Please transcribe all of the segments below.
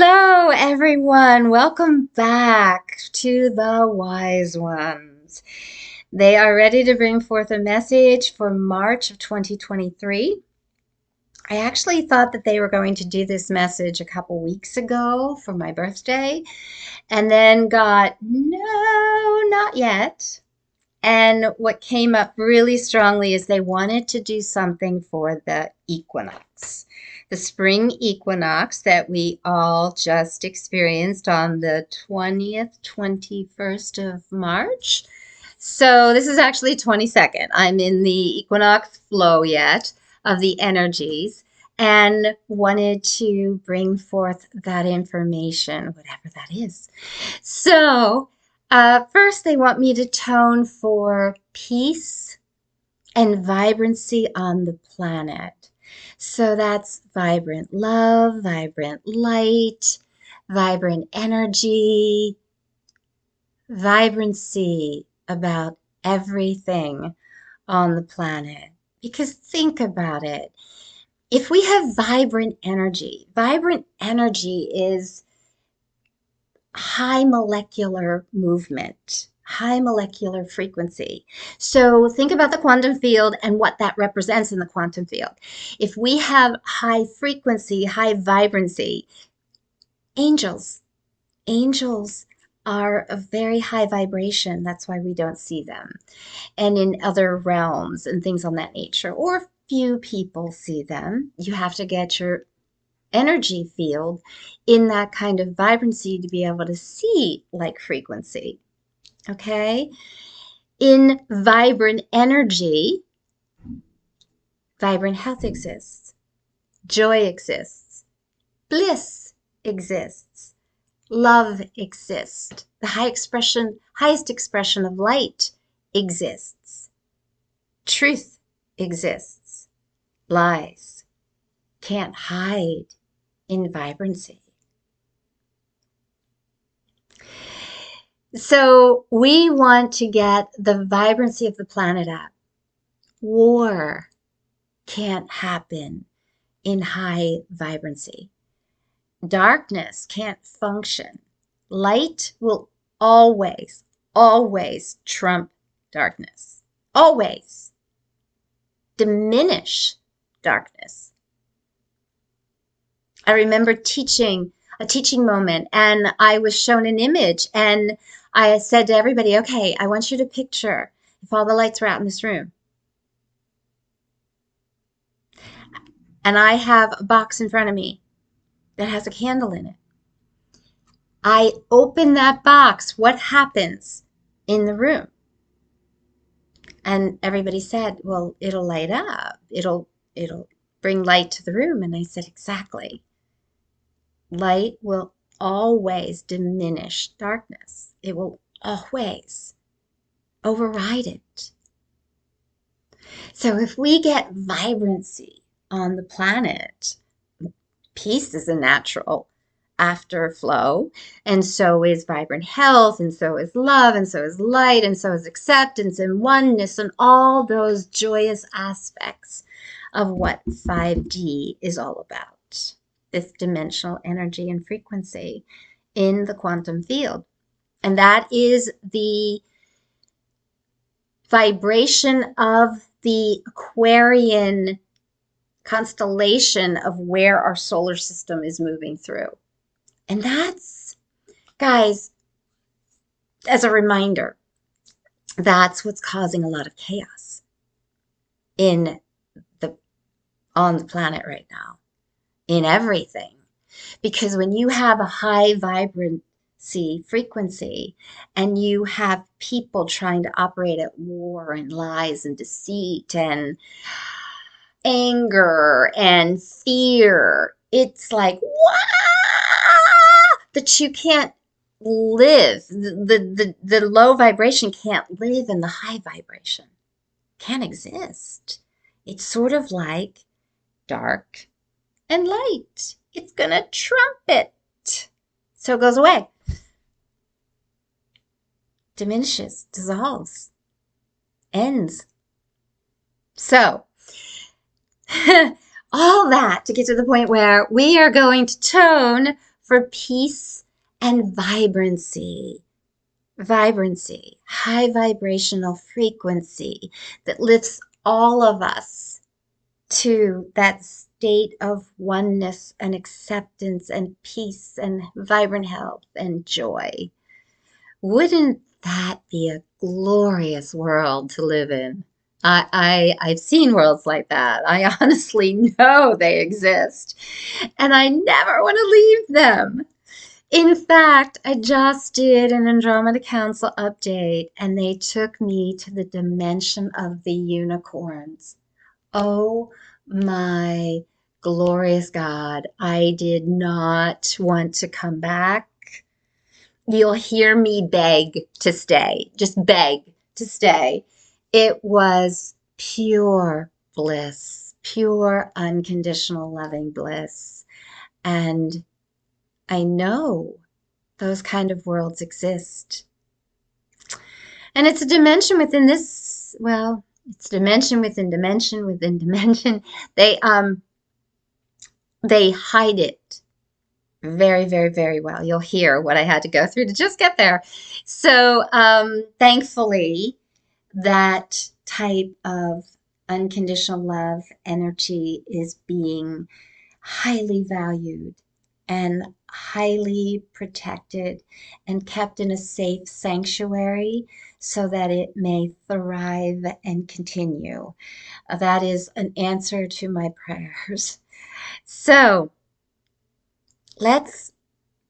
Hello, everyone. Welcome back to the Wise Ones. They are ready to bring forth a message for March of 2023. I actually thought that they were going to do this message a couple weeks ago for my birthday, and then got, no, not yet. And what came up really strongly is they wanted to do something for the equinox, the spring equinox that we all just experienced on the 20th, 21st of March. So this is actually 22nd. I'm in the equinox flow yet of the energies and wanted to bring forth that information, whatever that is. So, first, they want me to tone for peace and vibrancy on the planet. So that's vibrant love, vibrant light, vibrant energy, vibrancy about everything on the planet. Because think about it. If we have vibrant energy is high molecular movement, high molecular frequency. So think about the quantum field and what that represents in the quantum field. If we have high frequency, high vibrancy, angels, angels are a very high vibration. That's why we don't see them. And in other realms and things on that nature, or few people see them. You have to get your energy field in that kind of vibrancy to be able to see like frequency. Okay? In vibrant energy, vibrant health exists, joy exists, bliss exists, love exists, the highest expression of light exists, truth exists, lies can't hide in vibrancy. So we want to get the vibrancy of the planet up. War can't happen in high vibrancy. Darkness can't function. Light will always, always trump darkness. Always diminish darkness. I remember teaching a teaching moment, and I was shown an image, and I said to everybody, okay, I want you to picture if all the lights were out in this room. And I have a box in front of me that has a candle in it. I open that box, what happens in the room? And everybody said, well, it'll light up. It'll bring light to the room. And I said, exactly. Light will always diminish darkness. It will always override it. So if we get vibrancy on the planet, peace is a natural afterflow, and so is vibrant health, and so is love, and so is light, and so is acceptance and oneness, and all those joyous aspects of what 5D is all about. Fifth dimensional energy and frequency in the quantum field. And that is the vibration of the Aquarian constellation of where our solar system is moving through. And that's, guys, as a reminder, that's what's causing a lot of chaos on the planet right now, in everything. Because when you have a high vibrancy frequency and you have people trying to operate at war and lies and deceit and anger and fear, it's like, that you can't live. The low vibration can't live in the high vibration. Can't exist. It's sort of like dark and light. It's going to trump it. So it goes away. Diminishes, dissolves, ends. So, all that to get to the point where we are going to tone for peace and vibrancy. Vibrancy, high vibrational frequency that lifts all of us to that state of oneness and acceptance and peace and vibrant health and joy. Wouldn't that be a glorious world to live in? I've seen worlds like that. I honestly know they exist, and I never want to leave them. In fact, I just did an Andromeda Council update, and they took me to the dimension of the unicorns. Oh my glorious God, I did not want to come back. You'll hear me beg to stay, just beg to stay. It was pure bliss, pure unconditional loving bliss. And I know those kind of worlds exist. And it's a dimension within this, well, it's dimension within dimension within dimension. They hide it very, very, very well. You'll hear what I had to go through to just get there. So thankfully, that type of unconditional love energy is being highly valued and highly protected and kept in a safe sanctuary so that it may thrive and continue. That is an answer to my prayers. So let's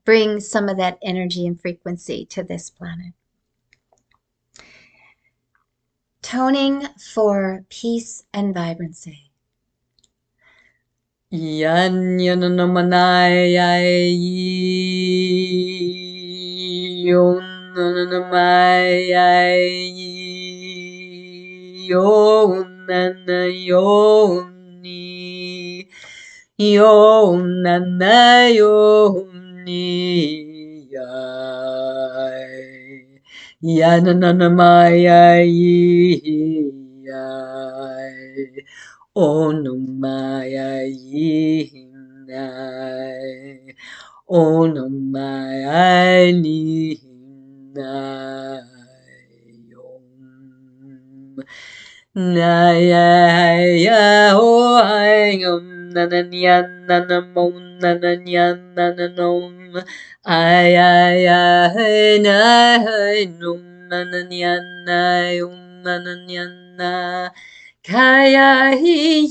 bring some of that energy and frequency to this planet. Toning for peace and vibrancy. Yan yan no manay ay yon no may ay yon na yon ni yon na yon ni ay yan na may ay Onomayai, Onomayai Om Naya O Om Nananyan Nanamon Nananyan Nananom Ay Num Nananyan Om Nananyan Kaya hi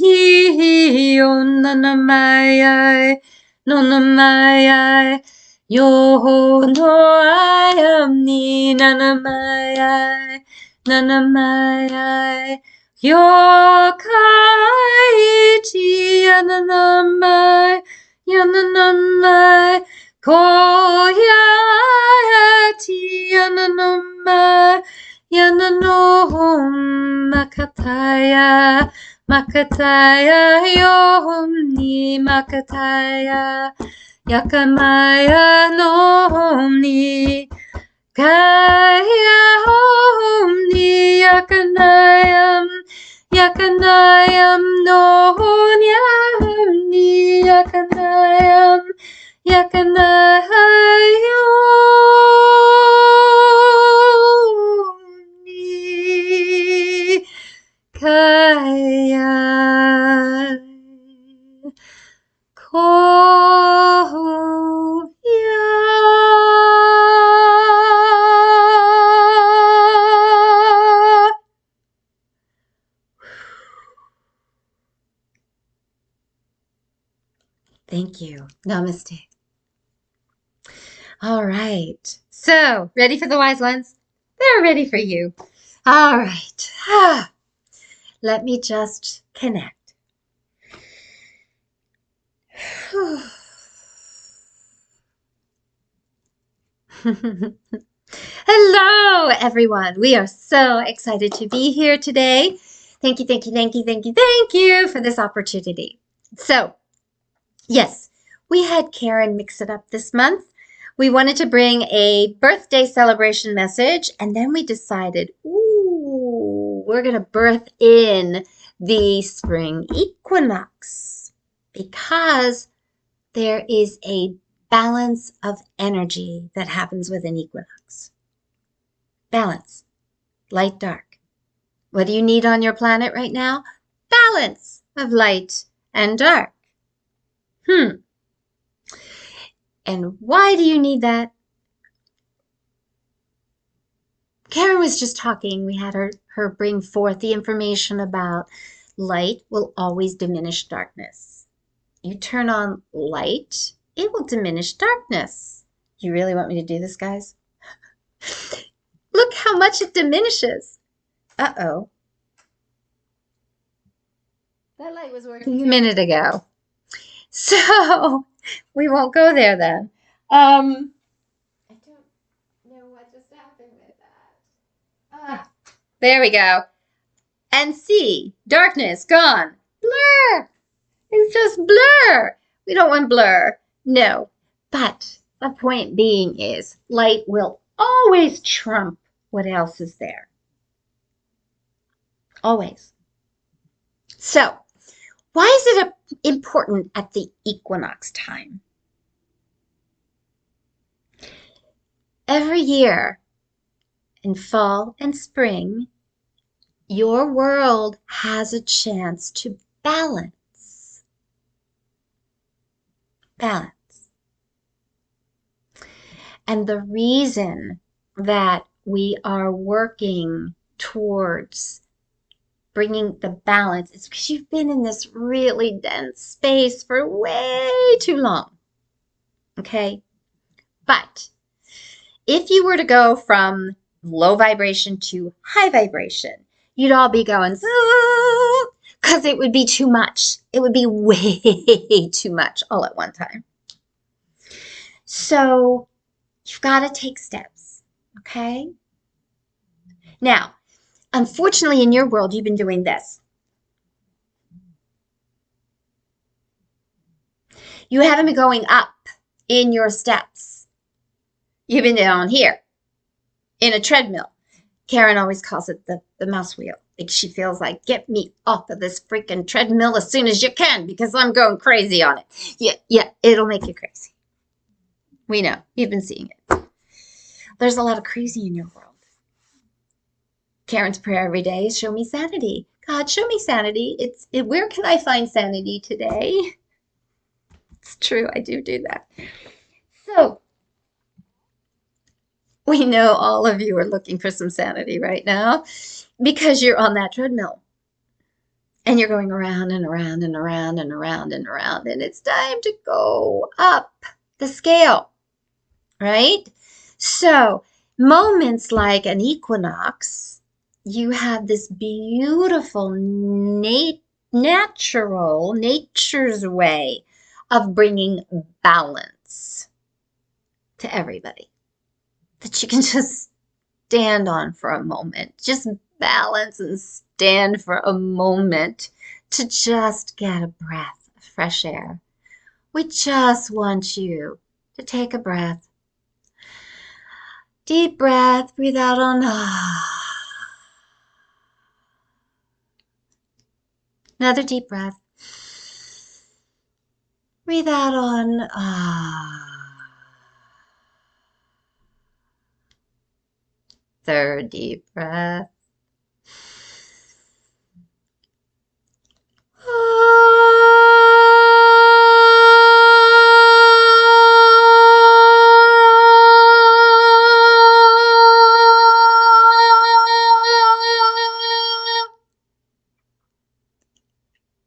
onanamayai nonamayai yo no I am ni nanamayai nanamayai yo kai chi ananamai yananamai koya ti ananamai Yananom Makataya Makataya Yomni Makataya Yakamaya Nomni Kaya Homni Yakanayam Yakanayam Nohonyamni Yakanayam Yakanayam Kaya Koya. Thank you. Namaste. All right. So, ready for the wise ones? They're ready for you. All right. Let me just connect. Hello, everyone. We are so excited to be here today. Thank you, thank you, thank you, thank you, thank you for this opportunity. So, yes, we had Karen mix it up this month. We wanted to bring a birthday celebration message, and then we decided, ooh, we're going to birth in the spring equinox because there is a balance of energy that happens with an equinox. Balance, light, dark. What do you need on your planet right now? Balance of light and dark. And why do you need that? Karen was just talking. We had her bring forth the information about light will always diminish darkness. You turn on light, it will diminish darkness. You really want me to do this, guys? Look how much it diminishes. Uh-oh. That light was working a minute ago. So we won't go there then. I don't know what just happened with that. There we go. And see, darkness gone. Blur. It's just blur. We don't want blur. No. But the point being is light will always trump what else is there. Always. So, why is it important at the equinox time? Every year in fall and spring, your world has a chance to balance. Balance. And the reason that we are working towards bringing the balance is because you've been in this really dense space for way too long. Okay? But if you were to go from low vibration to high vibration, you'd all be going, because it would be too much. It would be way too much all at one time. So you've got to take steps, okay? Now, unfortunately, in your world, you've been doing this. You haven't been going up in your steps. You've been down here in a treadmill. Karen always calls it the mouse wheel. Like she feels like, get me off of this freaking treadmill as soon as you can because I'm going crazy on it. Yeah, it'll make you crazy. We know. You've been seeing it. There's a lot of crazy in your world. Karen's prayer every day is show me sanity. God, show me sanity. Where can I find sanity today? It's true. I do that. So, we know all of you are looking for some sanity right now because you're on that treadmill and you're going around and around and around and around and around, and it's time to go up the scale, right? So moments like an equinox, you have this beautiful nature's way of bringing balance to everybody that you can just stand on for a moment. Just balance and stand for a moment to just get a breath of fresh air. We just want you to take a breath. Deep breath, breathe out on Another deep breath. Breathe out on Third deep breath.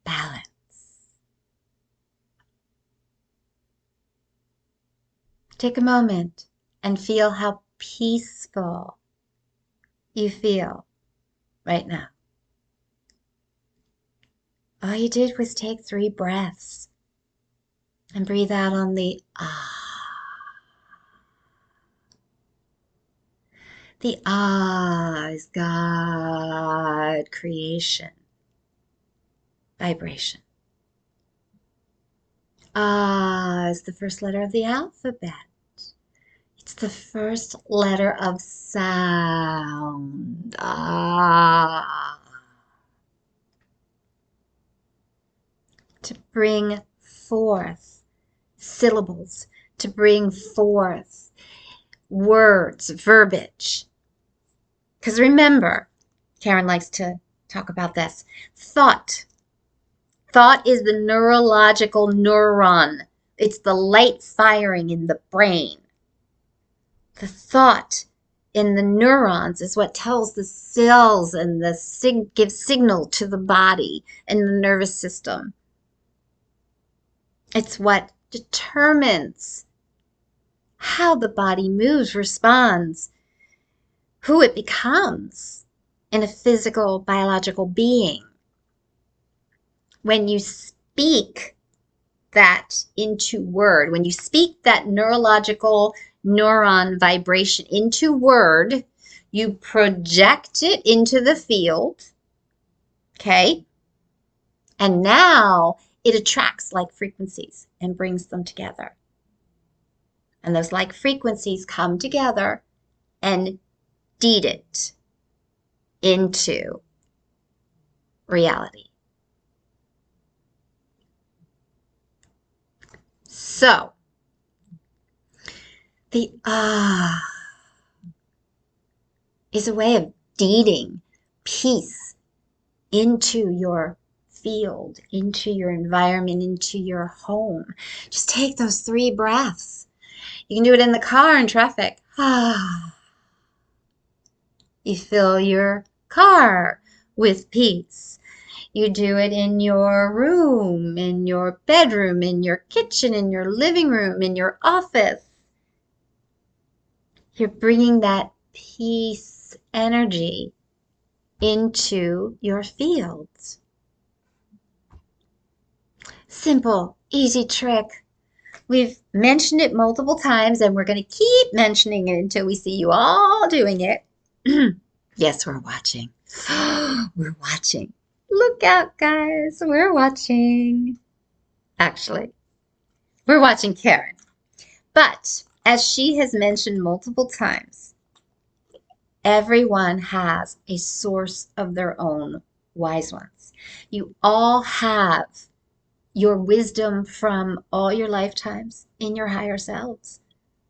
Balance. Take a moment and feel how peaceful you feel right now. All you did was take 3 breaths and breathe out on the The is God, creation, vibration. Is the first letter of the alphabet. It's the first letter of sound. To bring forth syllables to bring forth words, verbiage. Because remember, Karen likes to talk about this. Thought. Thought is the neurological neuron. It's the light firing in the brain. The thought in the neurons is what tells the cells and gives signal to the body and the nervous system. It's what determines how the body moves, responds, who it becomes in a physical, biological being. When you speak that into word, when you speak that neurological neuron vibration into word, you project it into the field, okay? And now it attracts like frequencies and brings them together. And those like frequencies come together and deed it into reality. So, the is a way of deeding peace into your field, into your environment, into your home. Just take those 3 breaths. You can do it in the car in traffic. You fill your car with peace. You do it in your room, in your bedroom, in your kitchen, in your living room, in your office. You're bringing that peace energy into your fields. Simple, easy trick. We've mentioned it multiple times and we're going to keep mentioning it until we see you all doing it. Yes, we're watching. We're watching. Look out, guys. We're watching. Actually, we're watching Karen. But as she has mentioned multiple times, everyone has a source of their own wise ones. You all have your wisdom from all your lifetimes in your higher selves.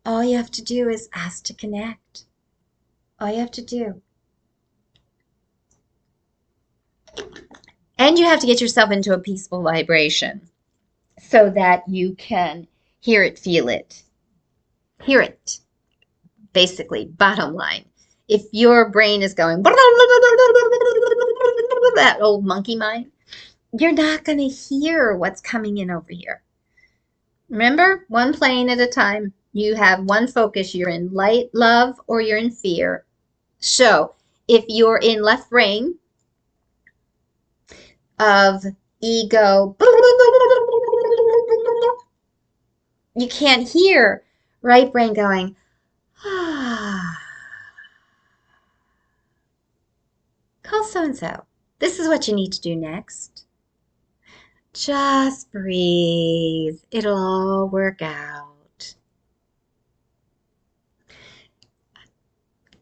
All you have to do is ask to connect. All you have to do. And you have to get yourself into a peaceful vibration so that you can hear it, feel it. Hear it, basically, bottom line. If your brain is going, that old monkey mind, you're not going to hear what's coming in over here. Remember, one plane at a time. You have one focus. You're in light, love, or you're in fear. So if you're in left brain of ego, you can't hear right brain going, call so-and-so. This is what you need to do next. Just breathe. It'll all work out.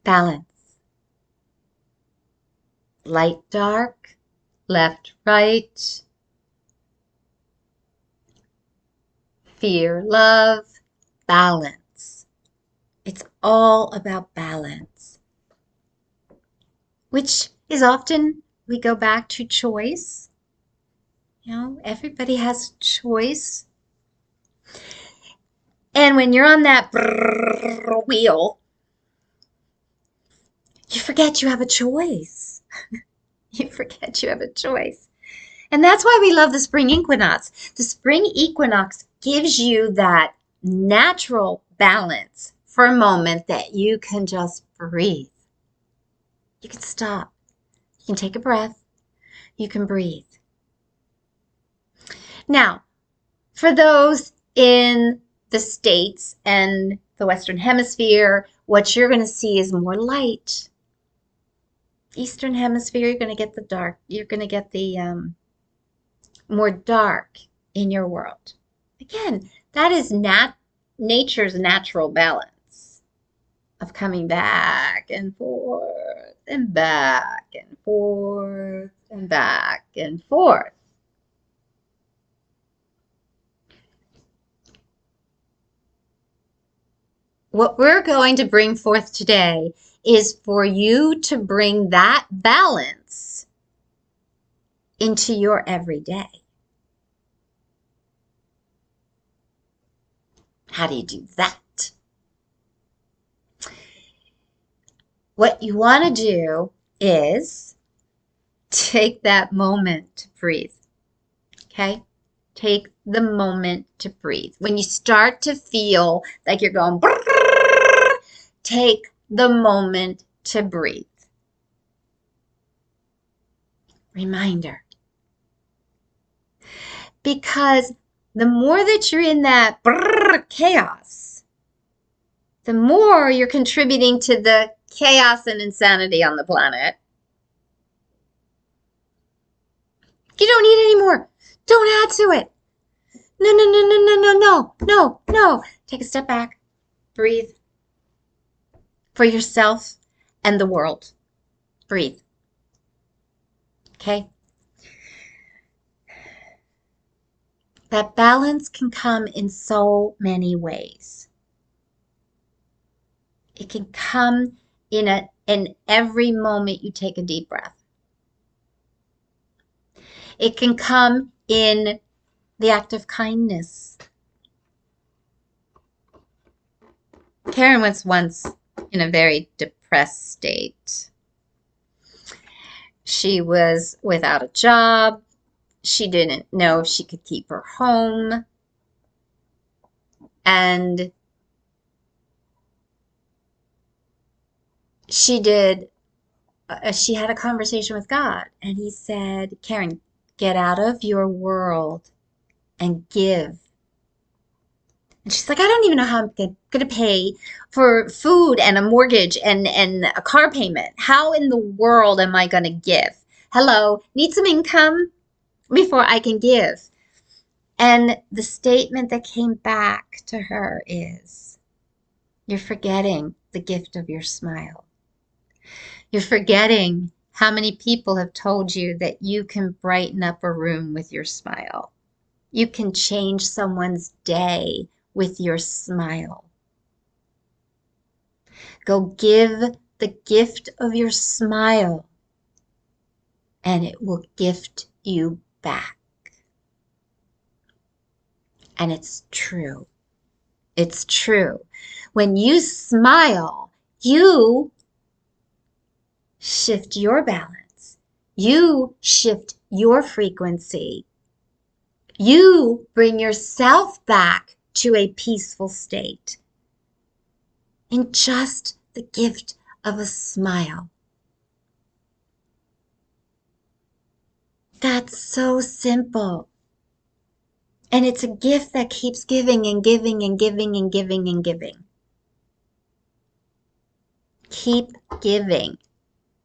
Balance. Light, dark, left, right. Fear, love, balance. It's all about balance, which is often we go back to choice. You know, everybody has choice. And when you're on that wheel, you forget you have a choice. You forget you have a choice. And that's why we love the spring equinox. The spring equinox gives you that natural balance for a moment that you can just breathe. You can stop. You can take a breath. You can breathe. Now, for those in the States and the Western Hemisphere, what you're going to see is more light. Eastern Hemisphere, you're going to get the dark. You're going to get the more dark in your world. Again, that is nature's natural balance of coming back and forth and back and forth and back and forth. What we're going to bring forth today is for you to bring that balance into your everyday. How do you do that? What you want to do is take that moment to breathe. Okay? Take the moment to breathe. When you start to feel like you're going, take the moment to breathe. Reminder. Because the more that you're in that chaos, the more you're contributing to the chaos and insanity on the planet. You don't need any more. Don't add to it. No, no, no, no, no, no, no, no, no. Take a step back. Breathe. For yourself and the world. Breathe. Okay? That balance can come in so many ways. It can come in every moment you take a deep breath. It can come in the act of kindness. Karen was once in a very depressed state. She was without a job. She didn't know if she could keep her home. And she had a conversation with God. And he said, Karen, get out of your world and give. And she's like, I don't even know how I'm going to pay for food and a mortgage and a car payment. How in the world am I going to give? Hello, need some income before I can give. And the statement that came back to her is, you're forgetting the gift of your smile. You're forgetting how many people have told you that you can brighten up a room with your smile. You can change someone's day with your smile. Go give the gift of your smile, and it will gift you back. And it's true. It's true. When you smile, you shift your balance. You shift your frequency. You bring yourself back to a peaceful state in just the gift of a smile. That's so simple. And it's a gift that keeps giving and giving and giving and giving and giving. Keep giving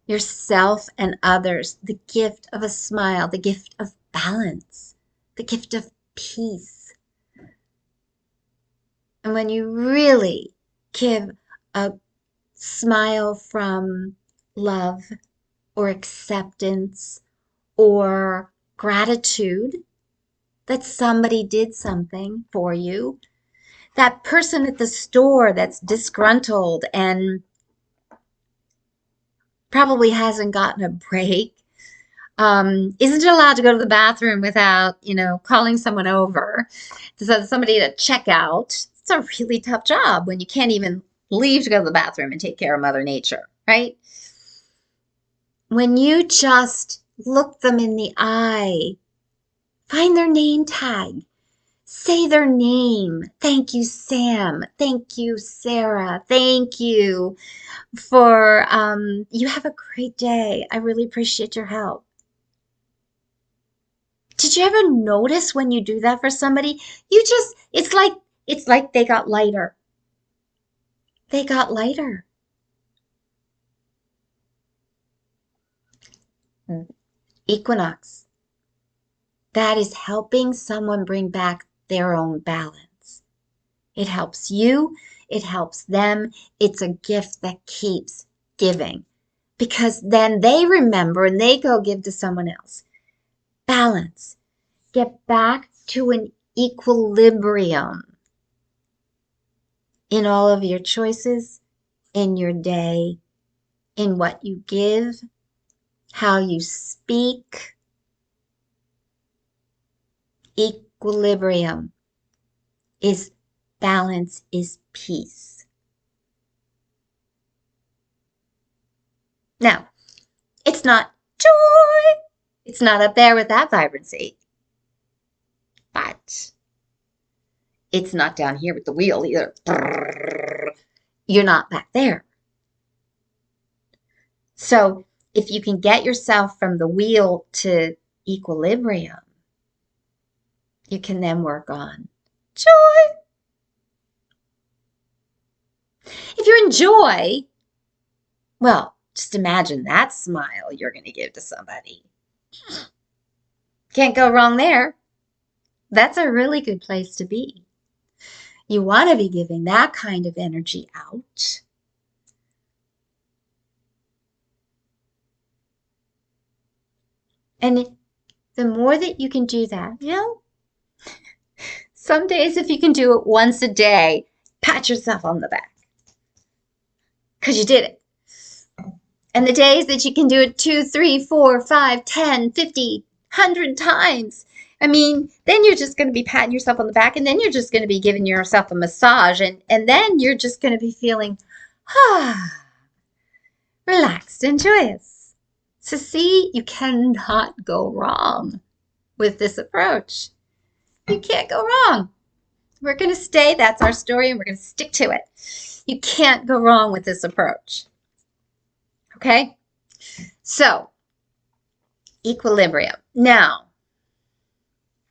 yourself and others the gift of a smile, the gift of balance, the gift of peace. And when you really give a smile from love or acceptance or gratitude that somebody did something for you, that person at the store that's disgruntled and probably hasn't gotten a break, isn't allowed to go to the bathroom without, calling someone over, so somebody to check out. It's a really tough job when you can't even leave to go to the bathroom and take care of Mother Nature, right? When you just look them in the eye, find their name tag, say their name. Thank you, Sam. Thank you, Sarah. Thank you for, you have a great day. I really appreciate your help. Did you ever notice when you do that for somebody, it's like they got lighter. They got lighter. Equinox. That is helping someone bring back their own balance. It helps you. It helps them. It's a gift that keeps giving, because then they remember and they go give to someone else. Balance. Get back to an equilibrium. in all of your choices, in your day, in what you give, how you speak. Equilibrium is balance, is peace. Now, it's not joy. It's not up there with that vibrancy. But it's not down here with the wheel either. You're not back there. So if you can get yourself from the wheel to equilibrium, you can then work on joy. If you're in joy, well, just imagine that smile you're going to give to somebody. Can't go wrong there. That's a really good place to be. You want to be giving that kind of energy out. And the more that you can do that, some days if you can do it once a day, pat yourself on the back. Because you did it. And the days that you can do it 2, 3, 4, 5, 10, 50, 100 times, I mean, then you're just going to be patting yourself on the back, and then you're just going to be giving yourself a massage, and then you're just going to be feeling, relaxed and joyous. So see, you cannot go wrong with this approach. You can't go wrong. We're going to stay, that's our story, and we're going to stick to it. You can't go wrong with this approach. Okay? So, equilibrium. Now,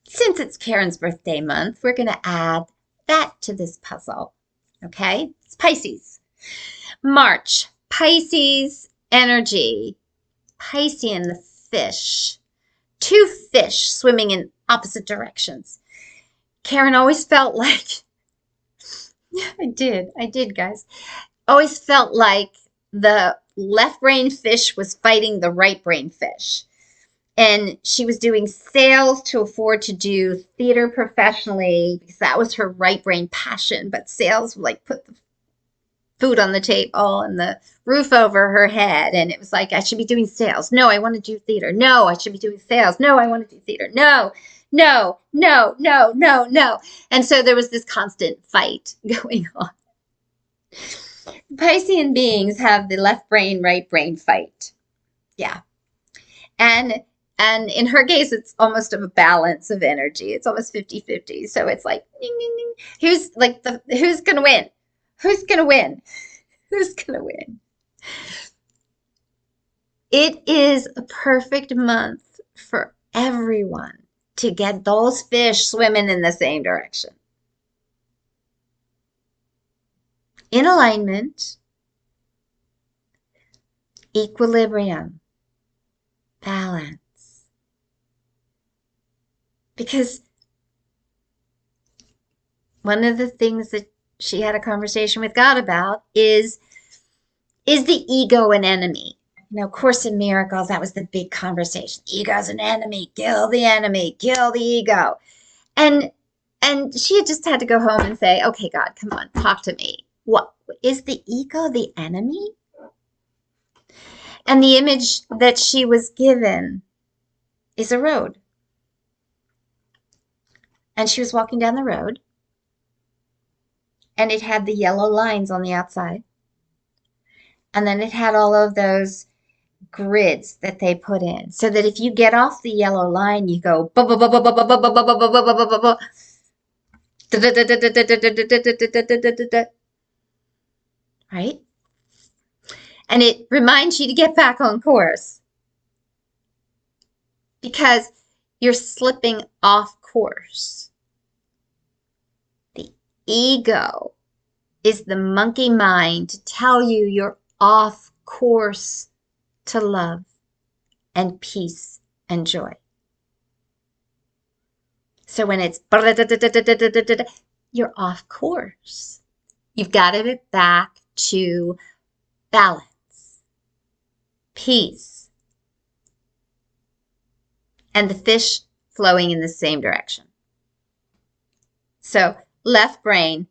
since it's Karen's birthday month, we're going to add that to this puzzle. Okay? It's Pisces. March. Pisces energy. Piscean, the fish. 2 fish swimming in opposite directions. Karen always felt like, I did, guys. Always felt like the left brain fish was fighting the right brain fish. And she was doing sales to afford to do theater professionally because that was her right brain passion. But sales like put the food on the table and the roof over her head. And it was like, I should be doing sales. No, I want to do theater. No, I should be doing sales. No, I want to do theater. No. And so there was this constant fight going on. Piscean beings have the left brain, right brain fight. Yeah. And in her case, it's almost of a balance of energy. It's almost 50-50. So it's like, ding, ding, ding. Who's going to win? Who's going to win? Who's going to win? It is a perfect month for everyone to get those fish swimming in the same direction. In alignment, equilibrium, balance. Because one of the things that she had a conversation with God about is the ego an enemy? You know, Course in Miracles, that was the big conversation. Ego's an enemy. Kill the enemy. Kill the ego. And she had just had to go home and say, okay, God, come on, talk to me. What is the ego the enemy? And the image that she was given is a road. And she was walking down the road, and it had the yellow lines on the outside. And then it had all of those grids that they put in, so that if you get off the yellow line, you go right? And it reminds you to get back on course because you're slipping off course. The ego is the monkey mind to tell you you're off course to love and peace and joy. So when it's you're off course. You've got to get back to balance, peace, and the fish flowing in the same direction. So left brain,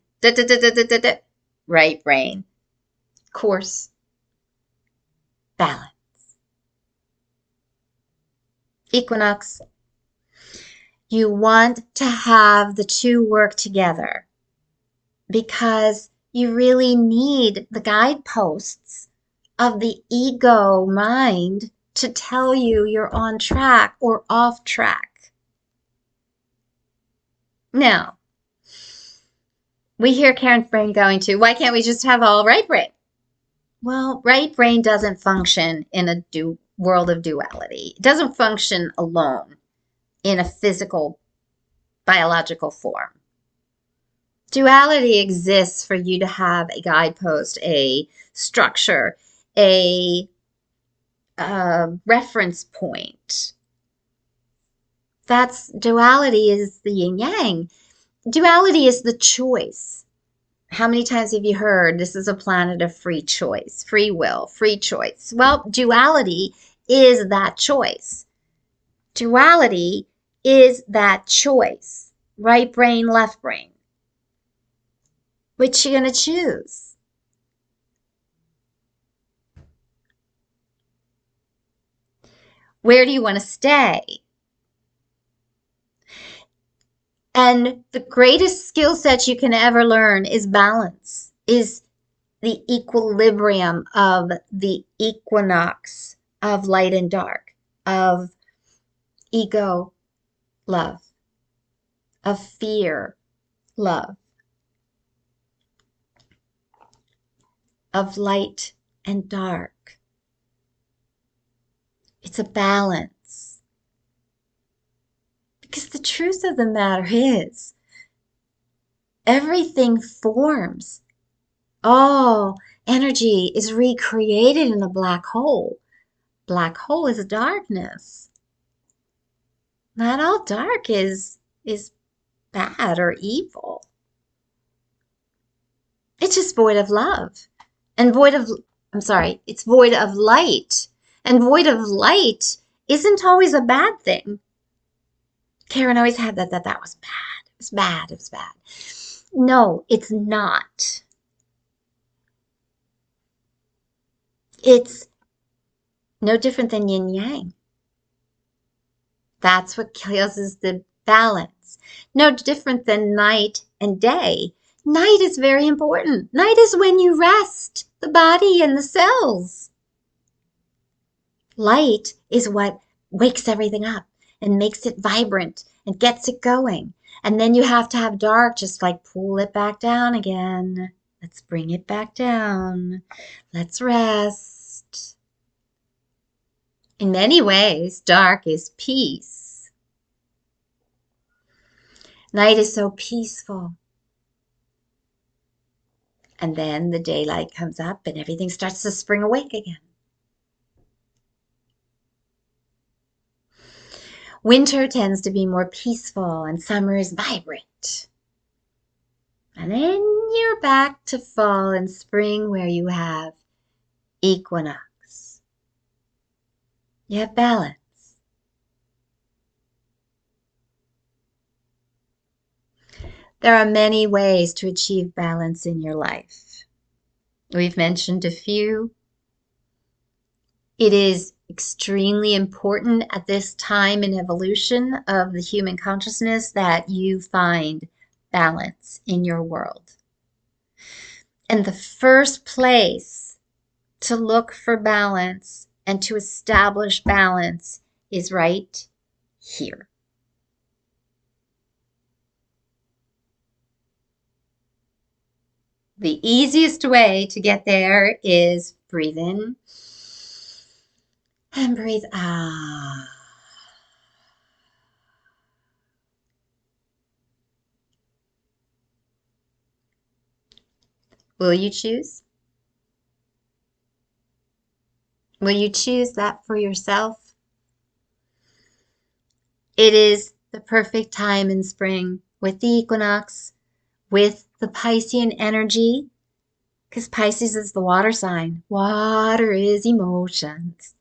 right brain. Course, balance. Equinox, you want to have the two work together because you really need the guideposts of the ego mind to tell you you're on track or off track. Now, we hear Karen's brain going to, why can't we just have all right brain? Well, right brain doesn't function in a world of duality. It doesn't function alone in a physical, biological form. Duality exists for you to have a guidepost, a structure, a reference point. That's duality is the yin yang. Duality is the choice. How many times have you heard this is a planet of free choice, free will, free choice? Well, duality is that choice. Duality is that choice. Right brain, left brain. Which you gonna choose? Where do you want to stay? And the greatest skill set you can ever learn is balance, is the equilibrium of the equinox of light and dark, of ego, love, of fear, love, of light and dark. It's a balance. Because the truth of the matter is, everything forms. All energy is recreated in a black hole. Black hole is darkness. Not all dark is bad or evil. It's just void of love. And it's void of light. And void of light isn't always a bad thing. Karen always had that was bad. It was bad. It was bad. No, it's not. It's no different than yin yang. That's what causes the balance. No different than night and day. Night is very important. Night is when you rest the body and the cells. Light is what wakes everything up and makes it vibrant and gets it going. And then you have to have dark, just like pull it back down again. Let's bring it back down. Let's rest. In many ways, dark is peace. Night is so peaceful. And then the daylight comes up and everything starts to spring awake again. Winter tends to be more peaceful and summer is vibrant. And then you're back to fall and spring where you have equinox. You have balance. There are many ways to achieve balance in your life. We've mentioned a few. It is extremely important at this time in evolution of the human consciousness that you find balance in your world. And the first place to look for balance and to establish balance is right here. The easiest way to get there is breathe in and breathe out. Will you choose? Will you choose that for yourself? It is the perfect time in spring with the equinox, with the Piscean energy, because Pisces is the water sign. Water is emotions.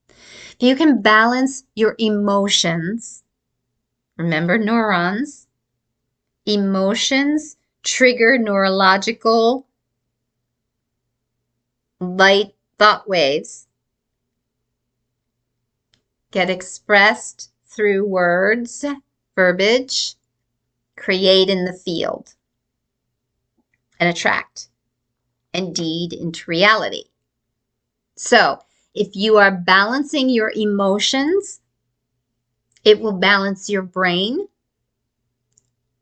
If you can balance your emotions, remember neurons, emotions trigger neurological light thought waves, get expressed through words, verbiage, create in the field, and attract and deed into reality. So if you are balancing your emotions, it will balance your brain,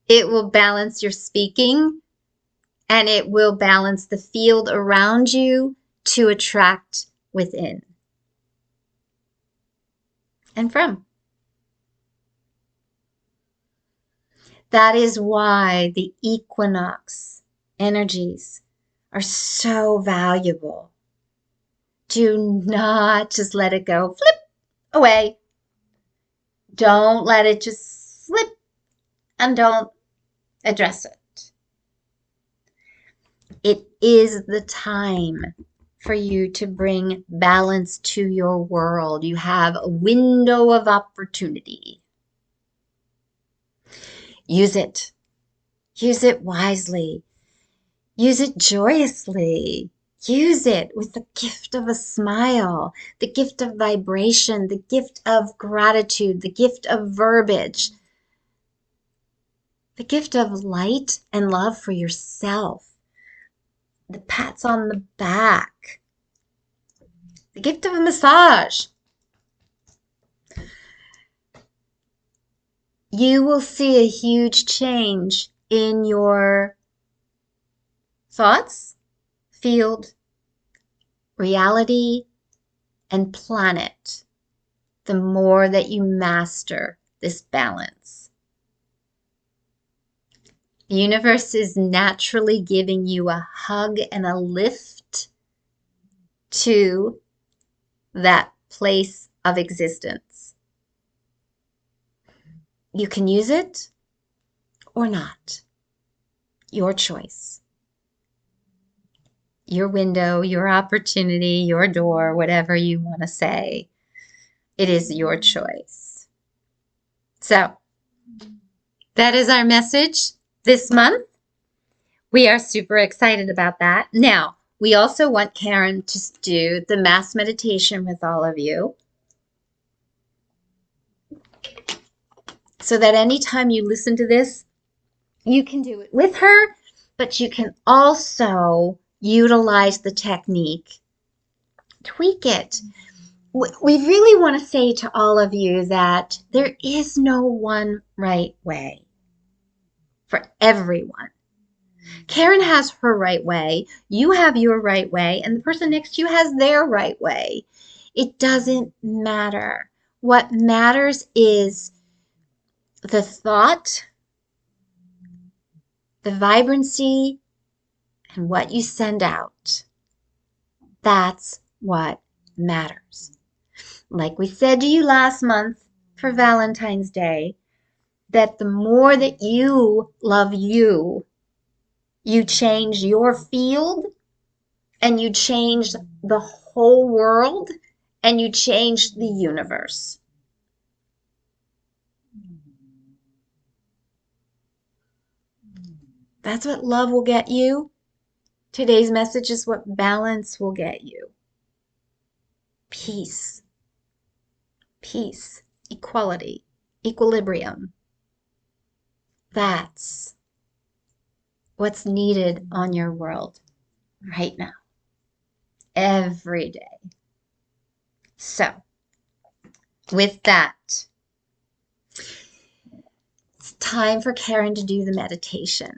it will balance your speaking, and it will balance the field around you to attract within and from. That is why the equinox energies are so valuable. Do not just let it go flip away. Don't let it just slip, and don't address it. It is the time for you to bring balance to your world. You have a window of opportunity. Use it. Use it wisely. Use it joyously. Use it with the gift of a smile, the gift of vibration, the gift of gratitude, the gift of verbiage, the gift of light and love for yourself, the pats on the back, the gift of a massage. You will see a huge change in your thoughts, field, reality, and planet the more that you master this balance. The universe is naturally giving you a hug and a lift to that place of existence. You can use it or not. Your choice. Your window, your opportunity, your door, whatever you want to say. It is your choice. So, that is our message this month. We are super excited about that. Now, we also want Karen to do the mass meditation with all of you, so that anytime you listen to this, you can do it with her, but you can also utilize the technique, tweak it. We really want to say to all of you that there is no one right way for everyone. Karen has her right way, you have your right way, and the person next to you has their right way. It doesn't matter. What matters is the thought, the vibrancy, and what you send out. That's what matters. Like we said to you last month for Valentine's Day, that the more that you love you, you change your field, and you change the whole world, and you change the universe. That's what love will get you. Today's message is what balance will get you. Peace. Peace. Equality. Equilibrium. That's what's needed on your world right now. Every day. So, with that, it's time for Karen to do the meditation.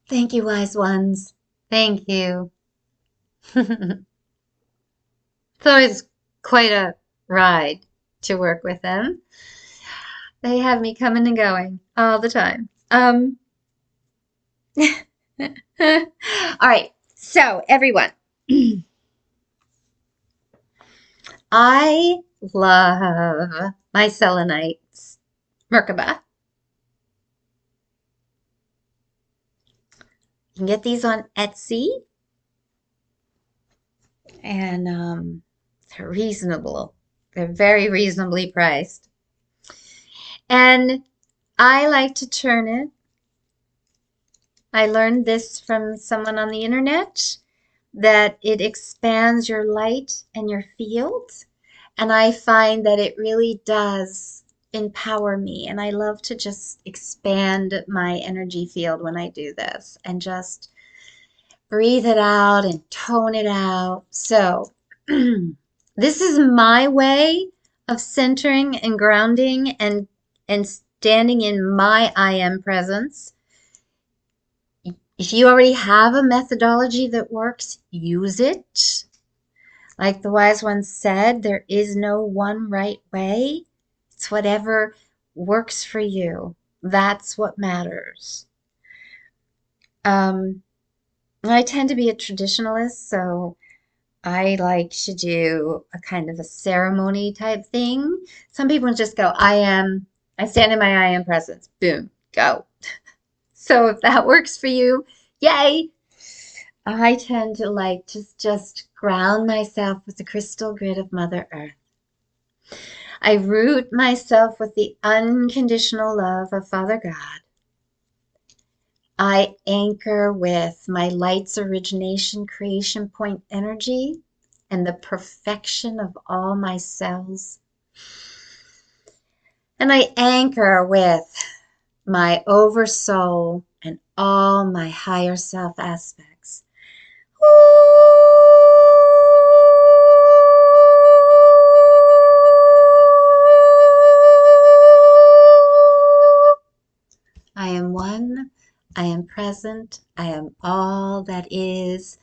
Thank you, wise ones. Thank you. It's always quite a ride to work with them. They have me coming and going all the time. All right. So, everyone, I love my selenite Merkaba. You can get these on Etsy, and they're reasonable. They're very reasonably priced. And I like to turn it. I learned this from someone on the internet, that it expands your light and your field. And I find that it really does empower me. And I love to just expand my energy field when I do this and just breathe it out and tone it out. So, this is my way of centering and grounding and standing in my I am presence. If you already have a methodology that works, use it. Like the wise one said, there is no one right way. It's whatever works for you. That's what matters. I tend to be a traditionalist, so I like to do a kind of a ceremony type thing. Some people just go, I stand in my I am presence. Boom, go. So if that works for you, yay. I tend to like to just ground myself with the crystal grid of Mother Earth. I root myself with the unconditional love of Father God. I anchor with my light's origination creation point energy and the perfection of all my cells. And I anchor with my oversoul and all my higher self aspects. I am one, I am present, I am all that is,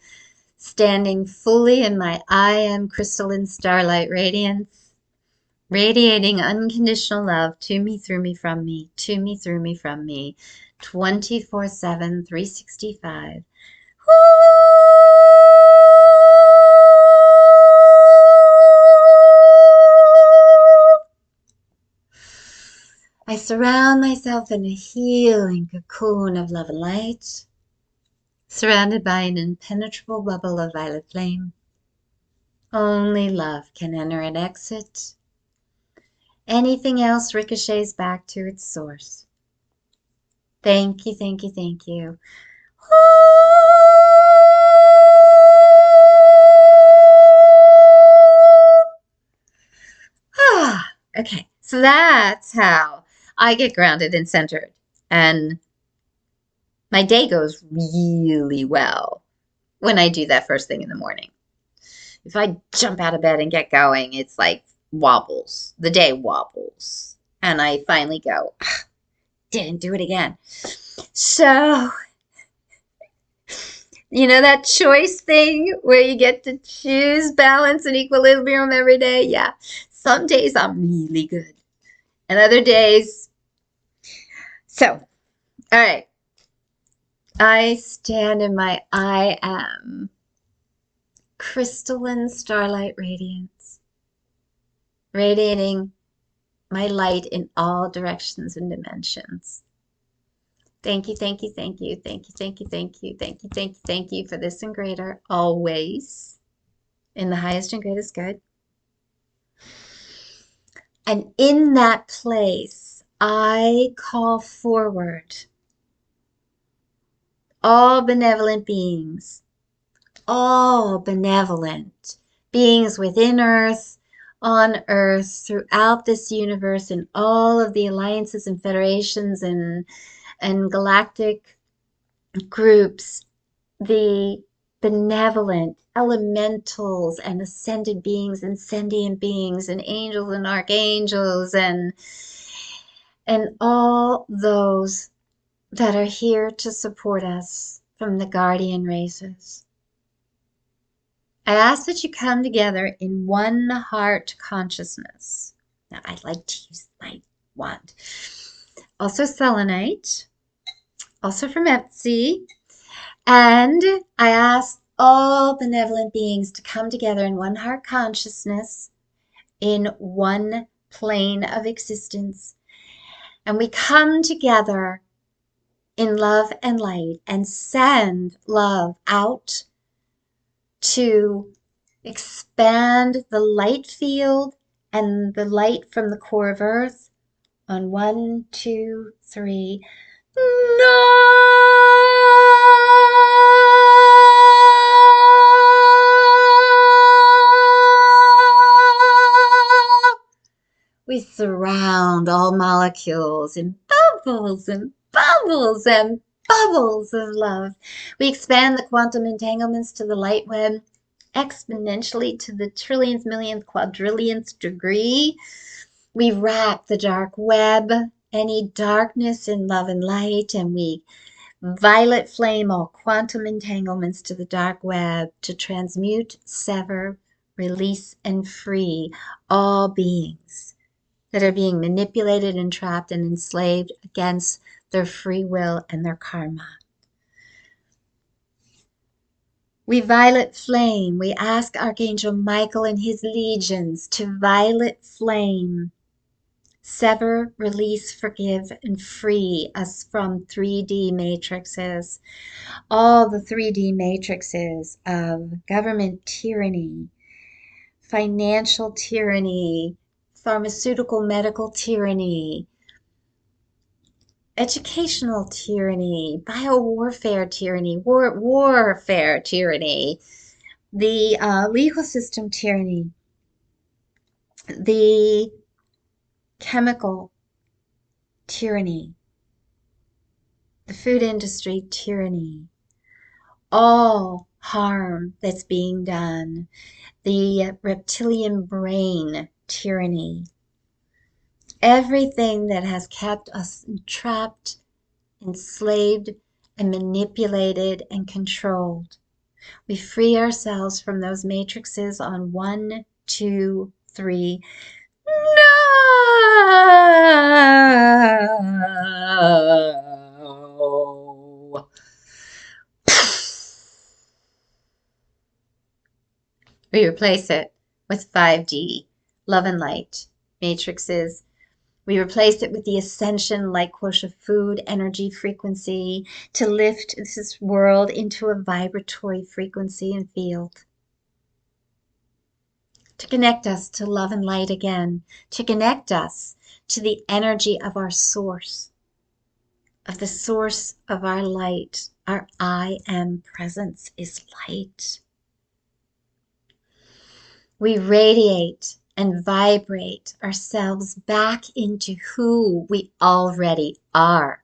standing fully in my I am crystalline starlight radiance, radiating unconditional love to me, through me, from me, to me, through me, from me, 24/7, 365. I surround myself in a healing cocoon of love and light, surrounded by an impenetrable bubble of violet flame. Only love can enter and exit. Anything else ricochets back to its source. Thank you, thank you, thank you. Okay, so that's how I get grounded and centered. And my day goes really well when I do that first thing in the morning. If I jump out of bed and get going, it's like wobbles. The day wobbles. And I finally go, didn't do it again. So, you know that choice thing where you get to choose balance and equilibrium every day? Yeah. Some days I'm really good. And other days, so, all right. I stand in my I am crystalline starlight radiance, radiating my light in all directions and dimensions. Thank you, thank you, thank you, thank you, thank you, thank you, thank you, thank you, thank you for this and greater, always in the highest and greatest good. And in that place, I call forward all benevolent beings, all benevolent beings within Earth, on Earth, throughout this universe, and all of the alliances and federations and galactic groups, the benevolent elementals and ascended beings and sentient beings and angels and archangels and all those that are here to support us from the guardian races. I ask that you come together in one heart consciousness. Now, I like to use my wand. Also selenite, also from Etsy. And I ask all benevolent beings to come together in one heart consciousness, in one plane of existence. And we come together in love and light and send love out to expand the light field and the light from the core of Earth On one, two, three. No! We surround all molecules in bubbles and bubbles and bubbles of love. We expand the quantum entanglements to the light web exponentially to the trillionth, millionth, quadrillionth degree. We wrap the dark web, any darkness in love and light, and we violet flame all quantum entanglements to the dark web to transmute, sever, release, and free all beings that are being manipulated and trapped and enslaved against their free will and their karma. We violet flame. We ask Archangel Michael and his legions to violet flame, sever, release, forgive, and free us from 3D matrices. All the 3D matrices of government tyranny, financial tyranny, pharmaceutical medical tyranny, educational tyranny, biowarfare tyranny, warfare tyranny, the legal system tyranny, the chemical tyranny, the food industry tyranny, all harm that's being done, the reptilian brain tyranny, everything that has kept us trapped, enslaved, and manipulated and controlled. We free ourselves from those matrices on one, two, three. No! We replace it with 5D, love and light, matrices. We replace it with the ascension light quotient of food, energy, frequency to lift this world into a vibratory frequency and field. To connect us to love and light again, to connect us to the energy of our source, of the source of our light. Our I am presence is light. We radiate and vibrate ourselves back into who we already are.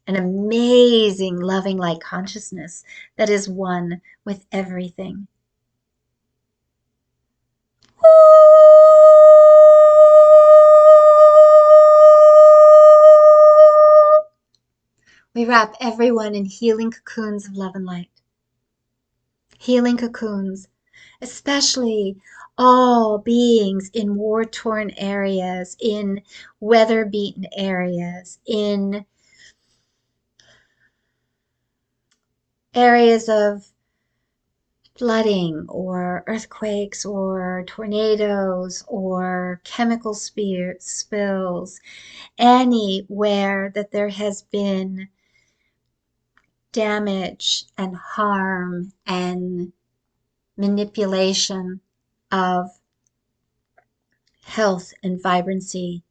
An amazing, loving light consciousness that is one with everything. We wrap everyone in healing cocoons of love and light. Healing cocoons, especially all beings in war-torn areas, in weather-beaten areas, in areas of flooding or earthquakes or tornadoes or chemical spills, anywhere that there has been damage and harm and manipulation of health and vibrancy.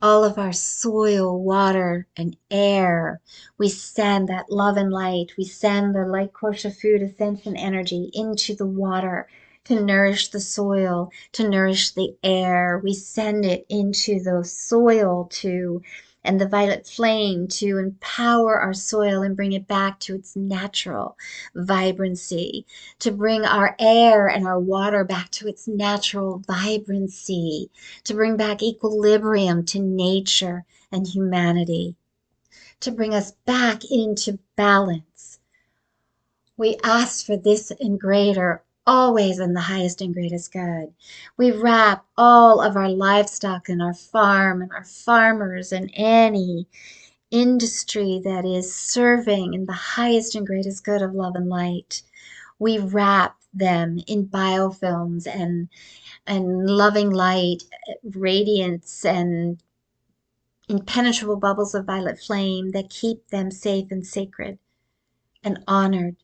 All of our soil, water, and air, we send that love and light. We send the light kosha food ascension energy into the water to nourish the soil, to nourish the air. We send it into the soil and the violet flame to empower our soil and bring it back to its natural vibrancy, to bring our air and our water back to its natural vibrancy, to bring back equilibrium to nature and humanity, to bring us back into balance. We ask for this and greater, always in the highest and greatest good. We wrap all of our livestock and our farm and our farmers and any industry that is serving in the highest and greatest good of love and light. We wrap them in biofilms and loving light, radiance, and impenetrable bubbles of violet flame that keep them safe and sacred and honored.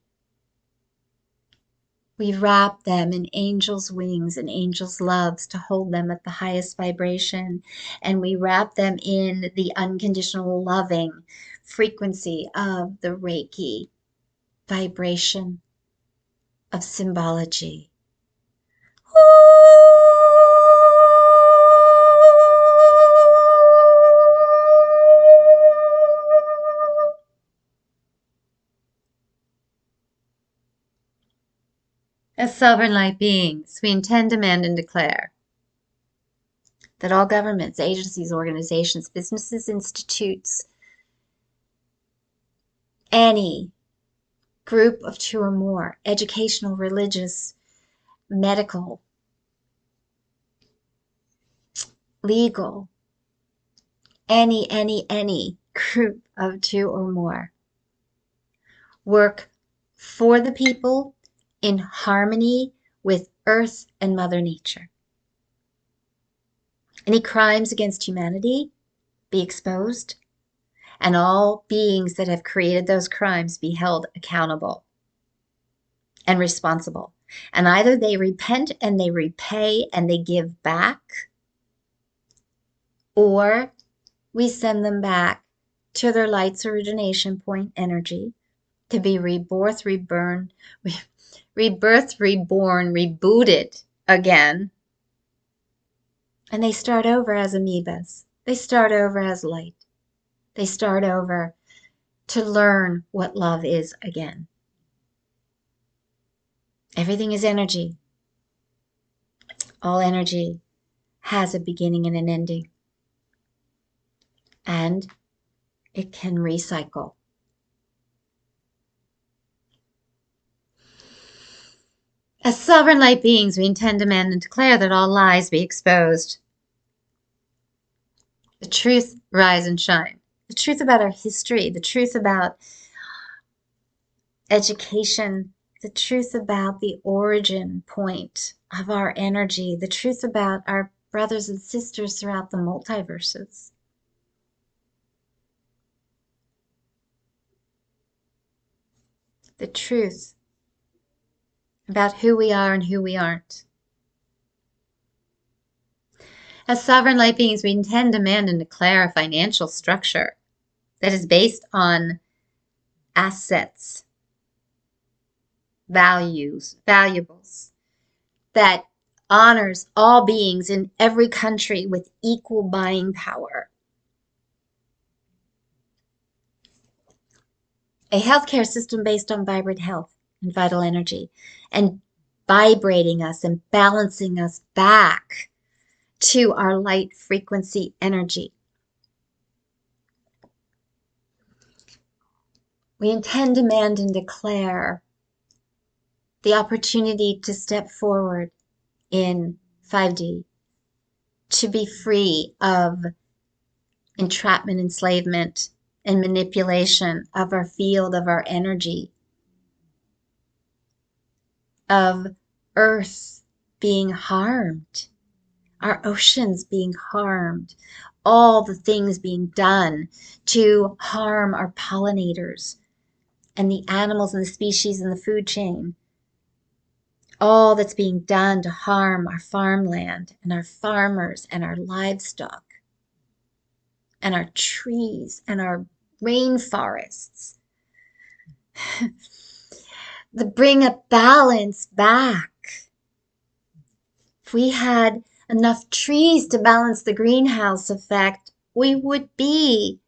We wrap them in angels' wings and angels' loves to hold them at the highest vibration. And we wrap them in the unconditional loving frequency of the Reiki vibration of symbology. As sovereign light beings, we intend, demand, and declare that all governments, agencies, organizations, businesses, institutes, any group of two or more, educational, religious, medical, legal, any group of two or more, work for the people in harmony with Earth and Mother Nature. Any crimes against humanity be exposed, and all beings that have created those crimes be held accountable and responsible. And either they repent and they repay and they give back, or we send them back to their light's origination point energy to be rebirth, reborn, rebooted again. And they start over as amoebas. They start over as light. They start over to learn what love is again. Everything is energy. All energy has a beginning and an ending. And it can recycle. As sovereign light beings, we intend, demand, and declare that all lies be exposed. The truth rise and shine. The truth about our history, the truth about education, the truth about the origin point of our energy, the truth about our brothers and sisters throughout the multiverses. The truth about who we are and who we aren't. As sovereign light beings, we intend, demand, and declare a financial structure that is based on assets, valuables, that honors all beings in every country with equal buying power. A healthcare system based on vibrant health and vital energy, and vibrating us and balancing us back to our light frequency energy. We intend, demand, and declare the opportunity to step forward in 5D, to be free of entrapment, enslavement, and manipulation of our field, of our energy, of Earth being harmed, our oceans being harmed, all the things being done to harm our pollinators and the animals and the species in the food chain. All that's being done to harm our farmland and our farmers and our livestock and our trees and our rainforests. To bring a balance back. If we had enough trees to balance the greenhouse effect, we would be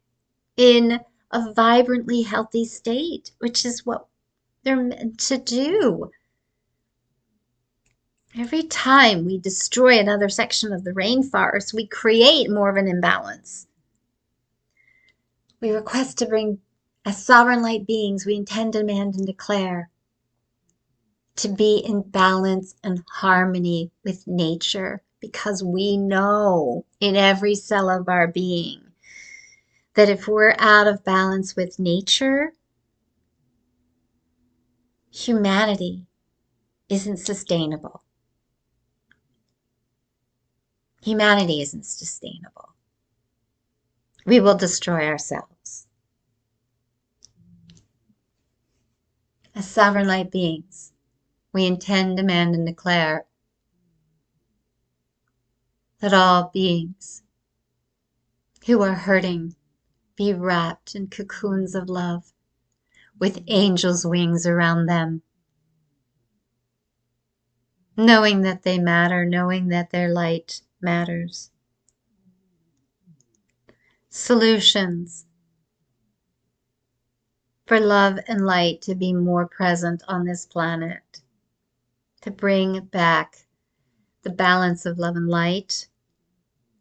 in a vibrantly healthy state, which is what they're meant to do. Every time we destroy another section of the rainforest, we create more of an imbalance. We request to bring, as sovereign light beings, we intend, demand, and declare to be in balance and harmony with nature, because we know in every cell of our being that if we're out of balance with nature, humanity isn't sustainable. Humanity isn't sustainable. We will destroy ourselves. As sovereign light beings, we intend, demand, and declare that all beings who are hurting be wrapped in cocoons of love with angels' wings around them, knowing that they matter, knowing that their light matters. Solutions for love and light to be more present on this planet, to bring back the balance of love and light,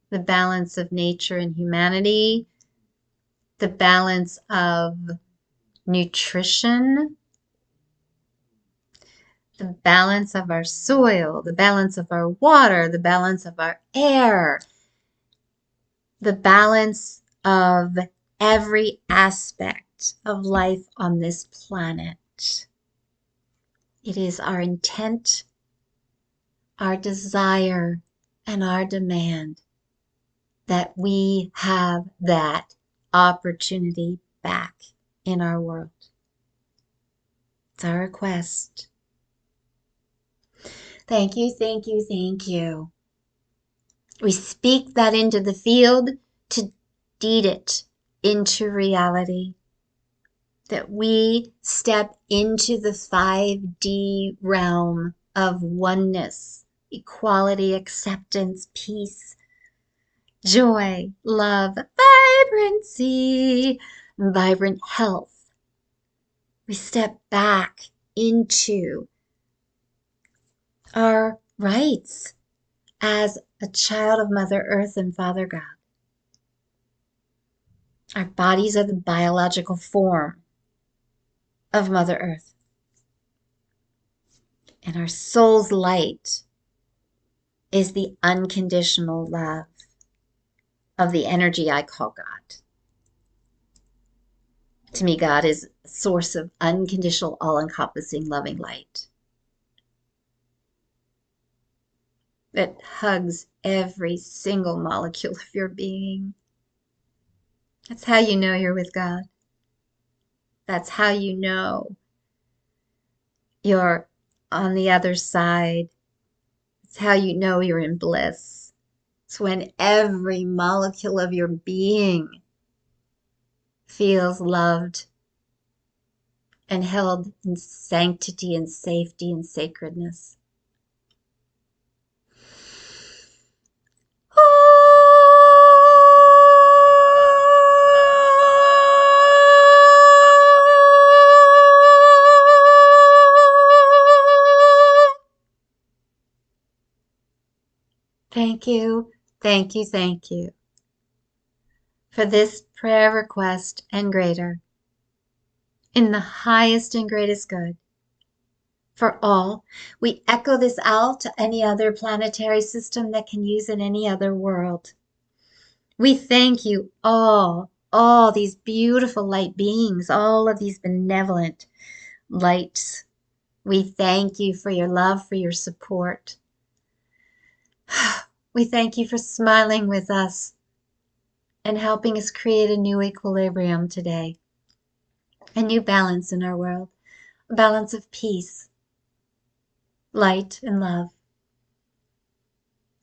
the balance of nature and humanity, the balance of nutrition, the balance of our soil, the balance of our water, the balance of our air, the balance of every aspect of life on this planet. It is our intent, our desire, and our demand that we have that opportunity back in our world. It's our request. Thank you, thank you, thank you. We speak that into the field to deed it into reality. That we step into the 5D realm of oneness, equality, acceptance, peace, joy, love, vibrancy, vibrant health. We step back into our rights as a child of Mother Earth and Father God. Our bodies are the biological form of Mother Earth. And our soul's light is the unconditional love of the energy I call God. To me, God is a source of unconditional, all-encompassing, loving light that hugs every single molecule of your being. That's how you know you're with God. That's how you know you're on the other side. It's how you know you're in bliss. It's when every molecule of your being feels loved and held in sanctity and safety and sacredness. Thank you, thank you, thank you for this prayer request and greater, in the highest and greatest good. For all, we echo this out to any other planetary system that can use in any other world. We thank you all these beautiful light beings, all of these benevolent lights. We thank you for your love, for your support. We thank you for smiling with us and helping us create a new equilibrium today, a new balance in our world, a balance of peace, light, and love.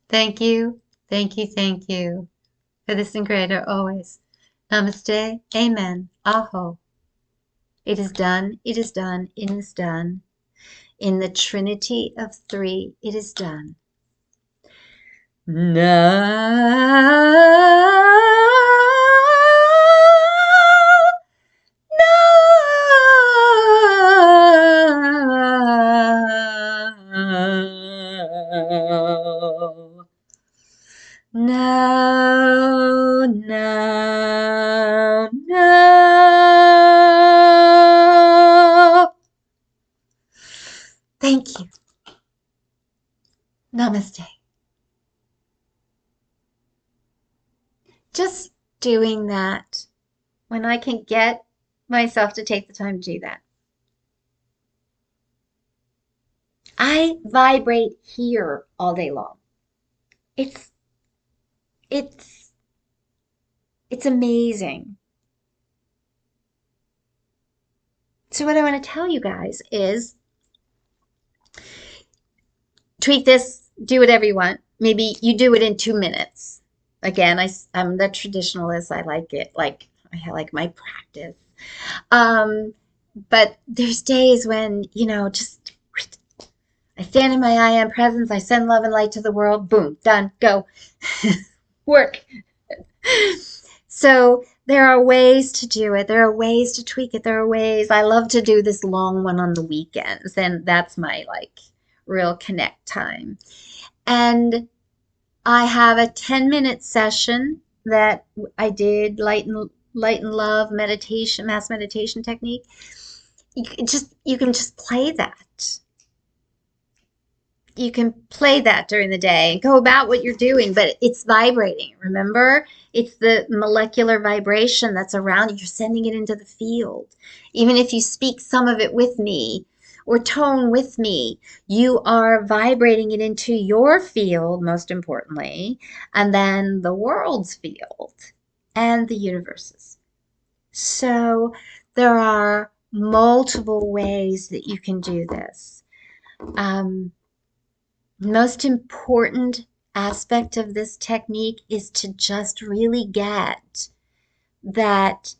Thank you, thank you, thank you for this and greater always. Namaste, amen, aho. It is done, it is done, it is done. In the Trinity of Three, it is done. No, no, no. Thank you. Namaste. Just doing that when I can get myself to take the time to do that. I vibrate here all day long. It's amazing. So what I want to tell you guys is Tweak this, do whatever you want. Maybe you do it in 2 minutes. Again, I'm the traditionalist. I like it. Like I like my practice. Um, but there's days when, just I stand in my I am presence. I send love and light to the world. Boom, done, go. Work. So there are ways to do it. There are ways to tweak it. There are ways. I love to do this long one on the weekends, and that's my like real connect time. And I have a 10-minute session that I did light and love meditation, mass meditation technique. You can just play that. You can play that during the day and go about what you're doing, but it's vibrating. Remember, it's the molecular vibration that's around you. You're sending it into the field. Even if you speak some of it with me or tone with me, you are vibrating it into your field, most importantly, and then the world's field and the universe's. So there are multiple ways that you can do this. Um, Most important aspect of this technique is to just really get that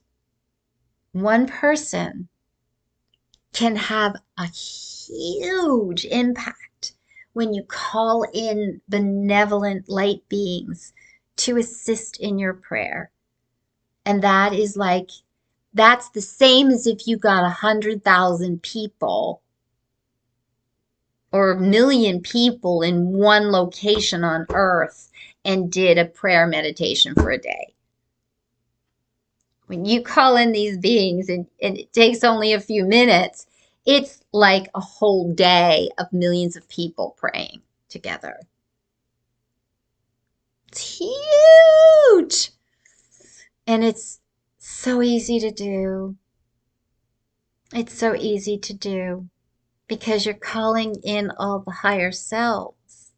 one person can have a huge impact when you call in benevolent light beings to assist in your prayer. And that's the same as if you got 100,000 people or 1 million people in one location on earth and did a prayer meditation for a day. When you call in these beings and it takes only a few minutes, it's like a whole day of millions of people praying together. It's huge. And it's so easy to do. It's so easy to do because you're calling in all the higher selves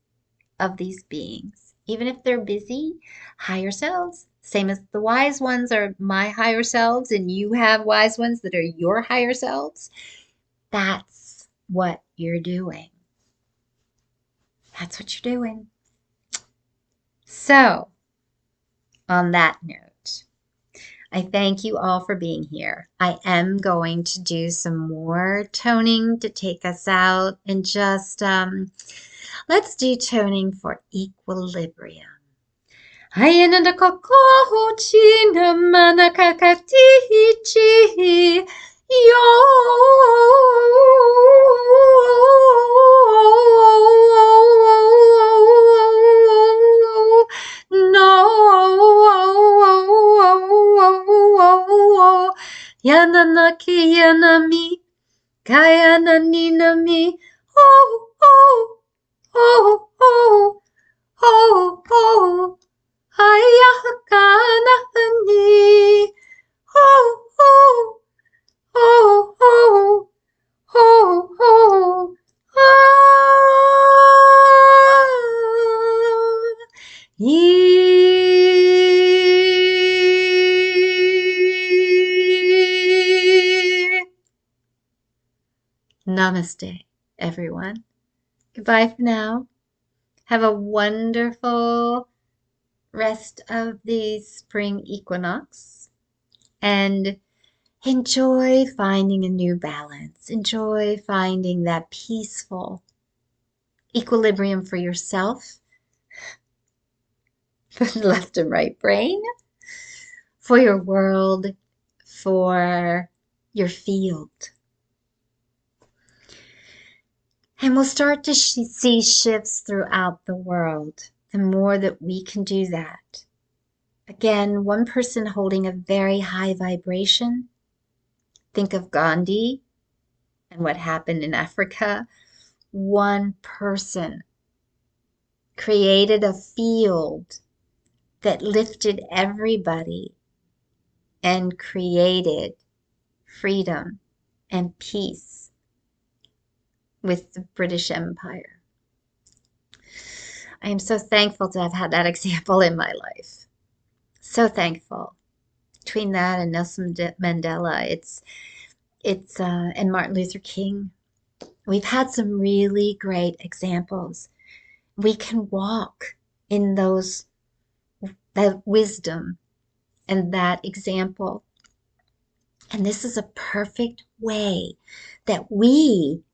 of these beings. Even if they're busy, higher selves, same as the wise ones are my higher selves, and you have wise ones that are your higher selves. That's what you're doing. That's what you're doing. So, on that note, I thank you all for being here. I am going to do some more toning to take us out and just let's do toning for equilibrium. Hayana da kakochi na manakakatichi yo no yananaki yanami kayana ninami oh oh oh oh oh oh Hayakana-ni. Oh, oh, oh, oh, oh, oh. Namaste, everyone. Goodbye for now. Have a wonderful rest of the spring equinox and enjoy finding a new balance. Enjoy finding that peaceful equilibrium for yourself, for the left and right brain, for your world, for your field. And we'll start to see shifts throughout the world the more that we can do that. Again, one person holding a very high vibration. Think of Gandhi and what happened in Africa. One person created a field that lifted everybody and created freedom and peace with the British Empire. I am so thankful to have had that example in my life. So thankful. Between that and Nelson Mandela, it's and Martin Luther King, We've had some really great examples. We can walk in that wisdom and that example. And this is a perfect way that we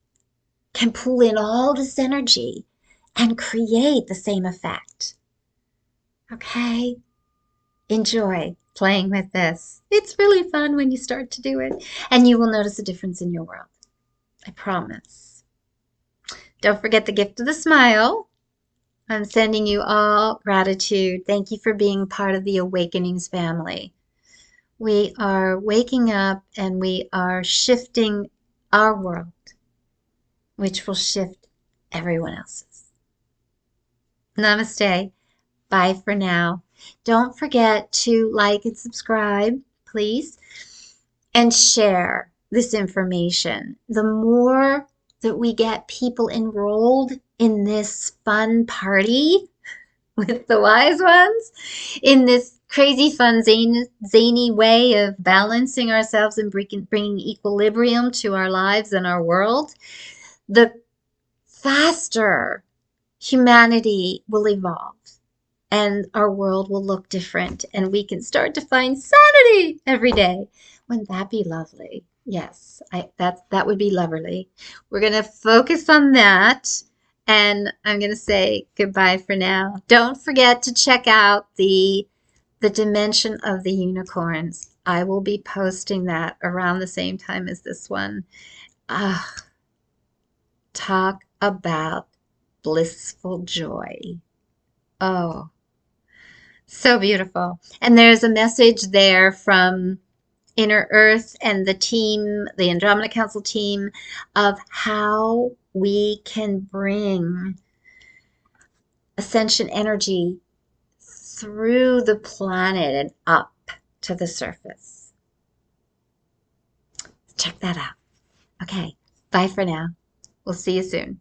can pull in all this energy and create the same effect. Okay? Enjoy playing with this. It's really fun when you start to do it, and you will notice a difference in your world. I promise. Don't forget the gift of the smile. I'm sending you all gratitude. Thank you for being part of the Awakenings family. We are waking up and we are shifting our world, which will shift everyone else's. Namaste. Bye for now. Don't forget to like and subscribe, please, and share this information. The more that we get people enrolled in this fun party with the wise ones, in this crazy fun zany way of balancing ourselves and bringing equilibrium to our lives and our world, the faster humanity will evolve and our world will look different and we can start to find sanity every day. Wouldn't that be lovely? Yes, that would be lovely. We're going to focus on that, and I'm going to say goodbye for now. Don't forget to check out the dimension of the unicorns. I will be posting that around the same time as this one. Talk about blissful joy. Oh, so beautiful. And there's a message there from Inner Earth and the team, the Andromeda Council team, of how we can bring ascension energy through the planet and up to the surface. Check that out. Okay, bye for now. We'll see you soon.